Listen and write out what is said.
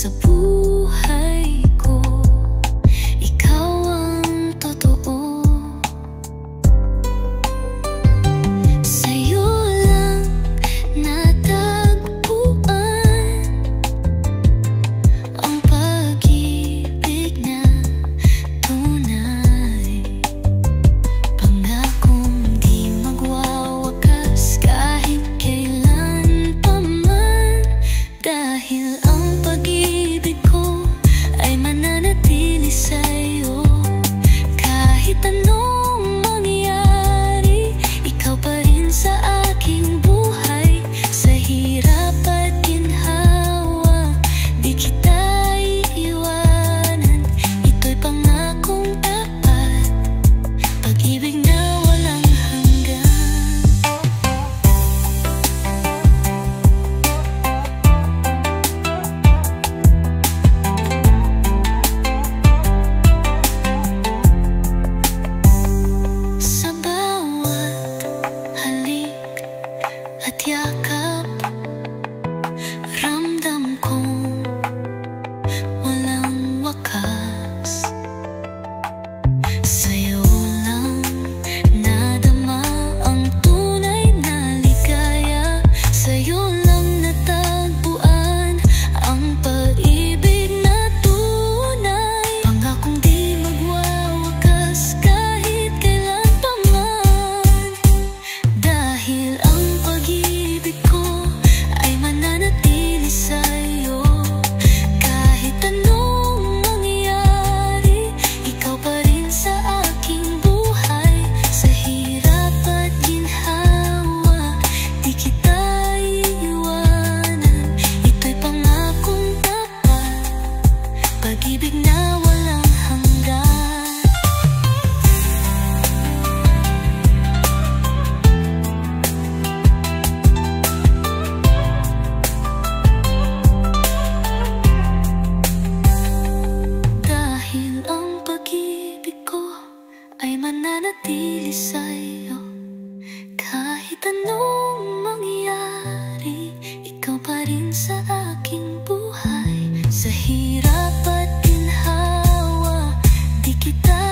sa buhay ko. Ikaw ang totoo. Sa'yo lang natagpuan ang pag-ibig na tunay. Pangakong di magwawakas kahit kailan pa man. Dahil ang pag-ibig ko ay mananatili sa'yo. Kahit anong mangyari, ikaw pa rin sa aking buhay. Sa hirap at ginhawa, di kita iiwanan. Ito'y pangakong tapat, pag-ibig na walang hanggan. Sa bawat halik at yakap, ramdam kong walang wakas. Sa'yo lang nadama ang tunay na ligaya. Sa'yo lang natagpuan ang pag-ibig na tunay. Pangakong di magwawakas kahit kailan pa man. Dahil ang pag-ibig ko ay mananatili sa'yo. Kahit anong mangyari, ikaw pa rin sa aking buhay. Sa hirap at ginhawa, di kita iiwanan. Ito'y pangakong tapat, pag-ibig na walang hanggan. Dahil ang pag-ibig ko ay mananatili sa'yo. Kahit anong mangyari, ikaw pa rin sa aking buhay. Sa hirap at ginhawa, di kita